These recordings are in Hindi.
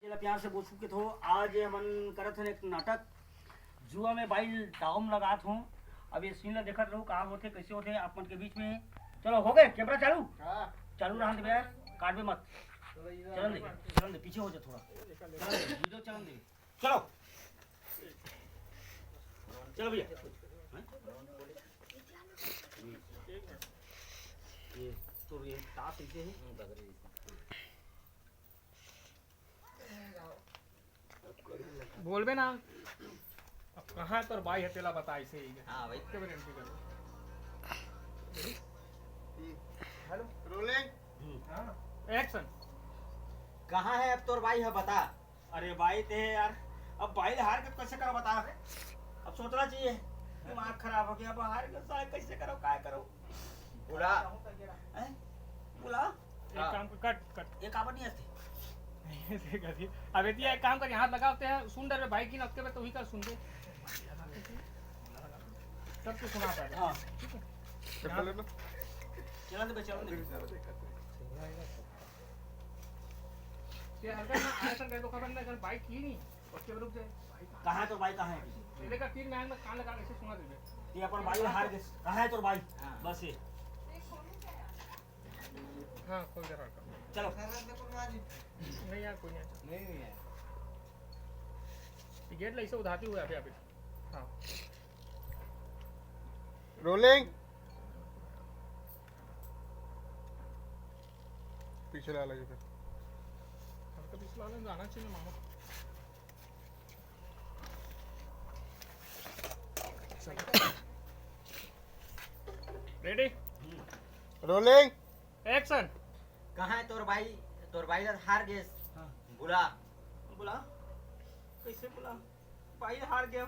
तेरा प्यार से बोल चुके थो आज हमन करत हन एक नाटक जुआ में बाइल दाम लगात हूँ। अब ये सीन ला देखत रहूँ कहाँ होते कैसे होते आप मन के बीच में। चलो हो गए कैमरा चालू चालू रहा भैया काट भी मत चलन दे पीछे हो जा थोड़ा चलन दे वीडियो चलन दे चलो चलो भैया ये तो ये ताश ऐसे है बोलबे ना अब कहाँ तोर बाई है तेला बताई से ही हाँ भाई के गारंटी कर हेलो रोलिंग हां एक्शन कहाँ है अब तोर भाई है बता। अरे भाई ते यार अब भाई हार के कैसे करो बता अब सोचना चाहिए दिमाग खराब हो गया अब हार के साथ कैसे करो काय करो बुला बुला एक काम कर कट ये काबर नहीं आते ऐसे कर अब एतिया एक काम कर हाथ लगाते हैं सुन डर में भाई की नक्के में तो ही कर सुन दे सब कुछ सुना पाएगा हां ठीक है चलन दे ये हल्का ना ऐसा कर तो खबर ना कर बाइक की नहीं उसके रुक जाए कहां है तो भाई कहां है तेरे का तीन में कान लगा के सुना दे ये अपन भाई हार गए कहां है तो भाई बस ये हां खोल दे रहा चलो नहीं यार कोई नहीं नहीं है गेट ले इसे उधाती हुआ अभी अभी हां रोलिंग पीछे ला लगे फिर हम तो पिछला वाले जाना चाहिए मामा रेडी रोलिंग एक्शन कहाँ है तोर भाई हार गए हाँ। बुला बुला कैसे बुला भाई हार गया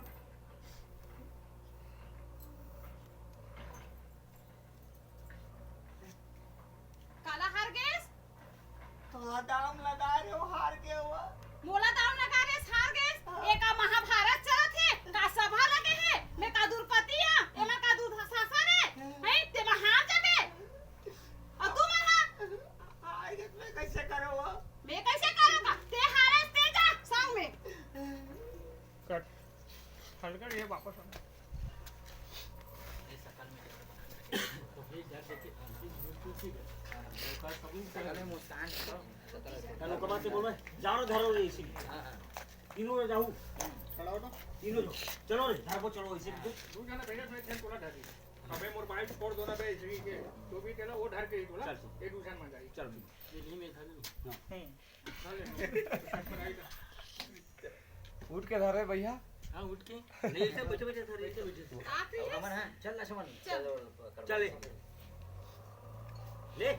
काला हार गैस हाँ दाम लगा रहे हो हार गया हुआ मोला दाम लगा गैस हार गैस एका महाभारत चलत है का सभा लगे है मैं का दुर्पति आ एमा का दूध शासन है ते हार जाबे और तू महा हार गए मैं कैसे करो हुआ मैं कैसे करूंगा ते हारे ते जा संग में कट हल्का ये वापस आना चलो कबाते बोल भाई जाओ धरो रे इसी तीनों रे जाऊ खड़ा हो तो तीनों जो चलो रे धरबो चलो इसी तू जाना बेटा मैं खेल तोला ढाली अबे मोर बाइक छोड़ दो ना बे इसी के तो भी तेला वो ढार के तोला ए दूसरा में जाई चल ये नहीं में था चले उठ के धरे भैया हां उठ के नहीं ऐसे बैठे बैठे धर ऐसे बैठे आप ही अमन है चल लक्ष्मण चल। चले ले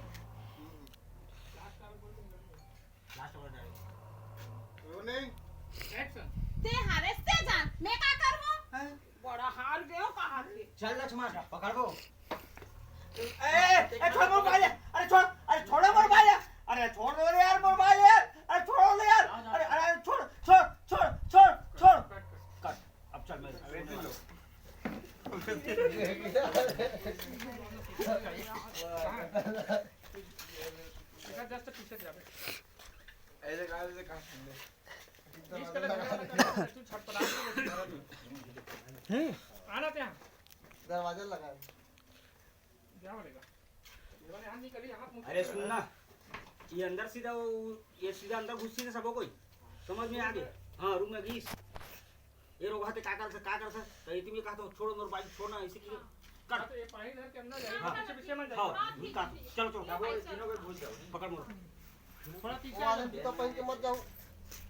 लास्ट वाला डाल रोलिंग एक्शन ते हारे ते जान मैं का करूं बड़ा हार गयो कहां से चल लक्ष्मण पकड़ को ए छोड़ मोबाइल अरे छोड़ मोबाइल अरे छोड़ दो यार मोबाइल यार अरे छोड़ो ले यार अरे छोड़ कट अब चल मैं इसका जस्ट पीछे जा बे ऐसे कहां सुन बीच के लिए तू छटपटा हैं आना ते दरवाजा लगा क्या बोलेगा ये वाले हाथ निकली हाथ मुंह अरे सुन ना ये अंदर सीधा वो ये सीधा अंदर घुसी ना सबको कोई समझ में आ गया हाँ रूम में घिस ये रोग हाथे का कर तो इतनी कहा तो छोड़ो और बाइक छोड़ना इसी की कर तो ये पानी घर के अंदर जाए हाँ। पीछे पीछे मत हाँ जाए का चलो तीनों को घुस जाओ पकड़ मोर थोड़ा पीछे वाले जूता पहन के मत जाओ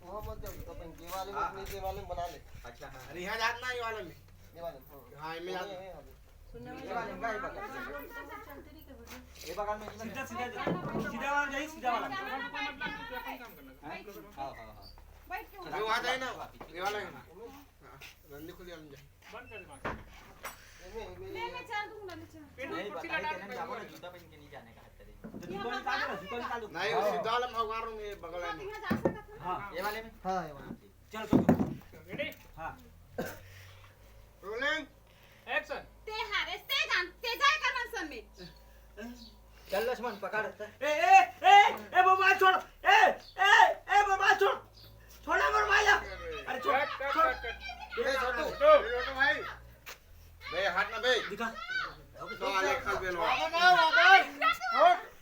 वहां मत जाओ जूता पहन के वाले में अपने वाले में बना ले अच्छा हाँ अरे यहां जात ना ये वाले में ये वाले हां इनमें जात ये वाले का ही बगल ये बगल में सीधा वाला जाइए सीधा वाला काम करना हां हां हां बैठ के ये वहां जाए ना ये वाला है रंदी खुली अंदर बंद कर दे मैं चल दूंगा ले चल नहीं बताई के ना जाओ ना जूता पहन के नहीं जाने का हद तरी जूता निकाल दो नहीं वो सीधा वाला भगवान रूम ये बगल आप में यहां जा सकत हो हाँ ये वाले में हां ये वाला चलो रेडी हाँ रोलिंग एक्शन ते हारे ते जान ते जाए कर मनसन में चल लक्ष्मण पकड़ ए मोबाइल छोड़ ए मोबाइल छोड़ बे छोटू तो भाई बे हाथ ना बे दिखा तो आले खाल बेलो